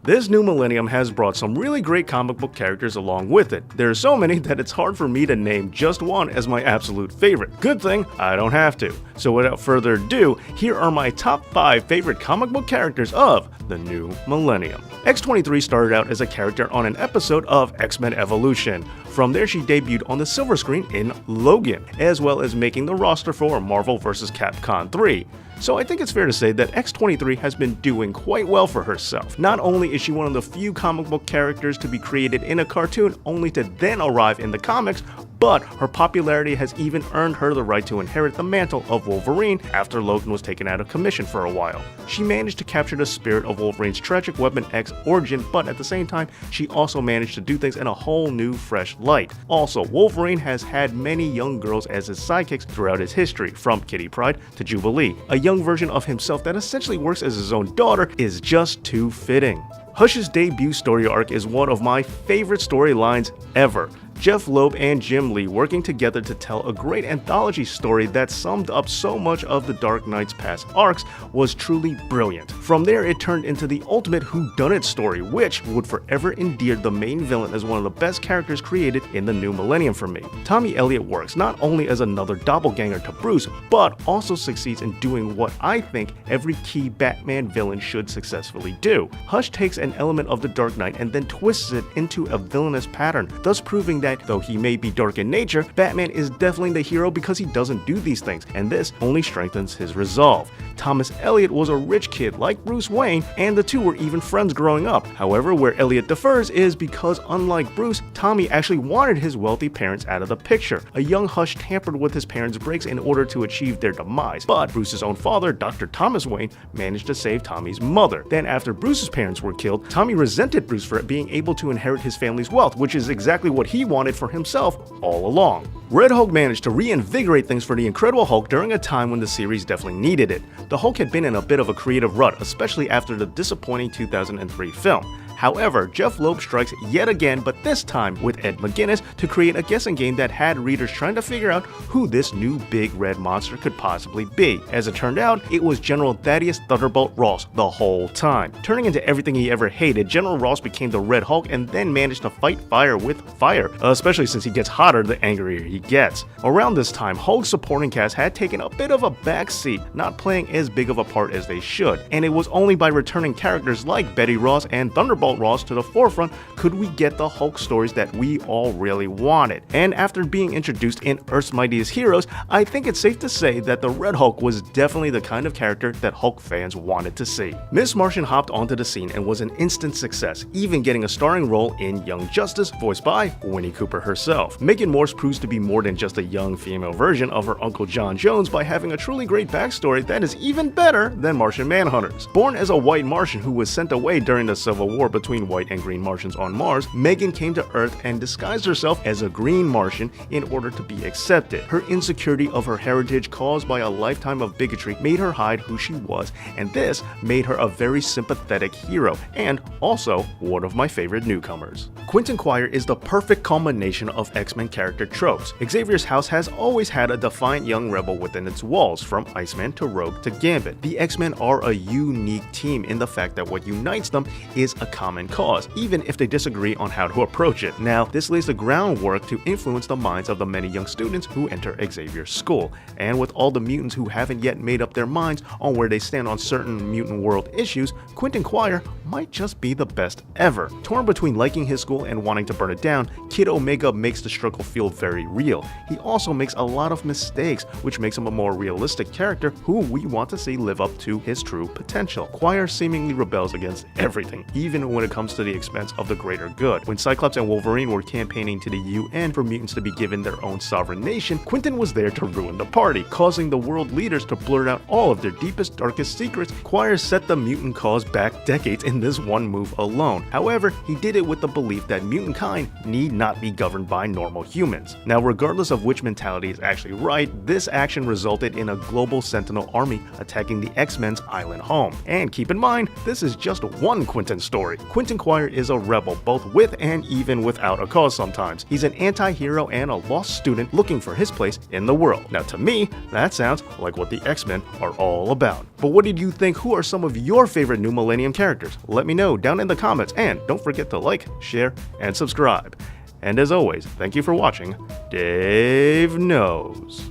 This new millennium has brought some really great comic book characters along with it. There are so many that it's hard for me to name just one as my absolute favorite. Good thing I don't have to. So without further ado, here are my top 5 favorite comic book characters of the new millennium. X-23 started out as a character on an episode of X-Men Evolution. From there, she debuted on the silver screen in Logan, as well as making the roster for Marvel vs. Capcom 3. So I think it's fair to say that X-23 has been doing quite well for herself. Not only is she one of the few comic book characters to be created in a cartoon only to then arrive in the comics, but her popularity has even earned her the right to inherit the mantle of Wolverine after Logan was taken out of commission for a while. She managed to capture the spirit of Wolverine's tragic Weapon X origin, but at the same time, she also managed to do things in a whole new, fresh light. Also, Wolverine has had many young girls as his sidekicks throughout his history, from Kitty Pryde to Jubilee. A young version of himself that essentially works as his own daughter is just too fitting. Hush's debut story arc is one of my favorite storylines ever. Jeff Loeb and Jim Lee working together to tell a great anthology story that summed up so much of the Dark Knight's past arcs was truly brilliant. From there, it turned into the ultimate whodunit story, which would forever endear the main villain as one of the best characters created in the new millennium for me. Tommy Elliot works not only as another doppelganger to Bruce, but also succeeds in doing what I think every key Batman villain should successfully do. Hush takes an element of the Dark Knight and then twists it into a villainous pattern, thus proving that though he may be dark in nature, Batman is definitely the hero because he doesn't do these things, and this only strengthens his resolve. Thomas Elliot was a rich kid like Bruce Wayne, and the two were even friends growing up. However, where Elliot differs is because unlike Bruce, Tommy actually wanted his wealthy parents out of the picture. A young Hush tampered with his parents' breaks in order to achieve their demise, but Bruce's own father, Dr. Thomas Wayne, managed to save Tommy's mother. Then after Bruce's parents were killed, Tommy resented Bruce for being able to inherit his family's wealth, which is exactly what he wanted for himself all along. Red Hulk managed to reinvigorate things for the Incredible Hulk during a time when the series definitely needed it. The Hulk had been in a bit of a creative rut, especially after the disappointing 2003 film. However, Jeff Loeb strikes yet again, but this time with Ed McGuinness, to create a guessing game that had readers trying to figure out who this new big red monster could possibly be. As it turned out, it was General Thaddeus Thunderbolt Ross the whole time. Turning into everything he ever hated, General Ross became the Red Hulk and then managed to fight fire with fire, especially since he gets hotter the angrier he gets. Around this time, Hulk's supporting cast had taken a bit of a backseat, not playing as big of a part as they should, and it was only by returning characters like Betty Ross and Thunderbolt Ross to the forefront could we get the Hulk stories that we all really wanted. And after being introduced in Earth's Mightiest Heroes, I think it's safe to say that the Red Hulk was definitely the kind of character that Hulk fans wanted to see. Miss Martian hopped onto the scene and was an instant success, even getting a starring role in Young Justice, voiced by Winnie Cooper herself. Megan Morse proves to be more than just a young female version of her Uncle John Jones by having a truly great backstory that is even better than Martian Manhunter's. Born as a white Martian who was sent away during the Civil War between white and green Martians on Mars, Megan came to Earth and disguised herself as a green Martian in order to be accepted. Her insecurity of her heritage caused by a lifetime of bigotry made her hide who she was, and this made her a very sympathetic hero, and also one of my favorite newcomers. Quinton Quire is the perfect culmination of X-Men character tropes. Xavier's house has always had a defiant young rebel within its walls, from Iceman to Rogue to Gambit. The X-Men are a unique team in the fact that what unites them is a common cause, even if they disagree on how to approach it. Now, this lays the groundwork to influence the minds of the many young students who enter Xavier's school. And with all the mutants who haven't yet made up their minds on where they stand on certain mutant world issues, Quinton Quire might just be the best ever. Torn between liking his school and wanting to burn it down, Kid Omega makes the struggle feel very real. He also makes a lot of mistakes, which makes him a more realistic character who we want to see live up to his true potential. Quire seemingly rebels against everything, even when it comes to the expense of the greater good. When Cyclops and Wolverine were campaigning to the UN for mutants to be given their own sovereign nation, Quinton was there to ruin the party, causing the world leaders to blurt out all of their deepest, darkest secrets. Quire set the mutant cause back decades in this one move alone. However, he did it with the belief that mutant kind need not be governed by normal humans. Now, regardless of which mentality is actually right, this action resulted in a global Sentinel army attacking the X-Men's island home. And keep in mind, this is just one Quinton story. Quinton Quire is a rebel, both with and even without a cause sometimes. He's an anti-hero and a lost student looking for his place in the world. Now, to me, that sounds like what the X-Men are all about. But what did you think? Who are some of your favorite New Millennium characters? let me know down in the comments, and don't forget to like, share, and subscribe. And as always, thank you for watching. Dave Knows.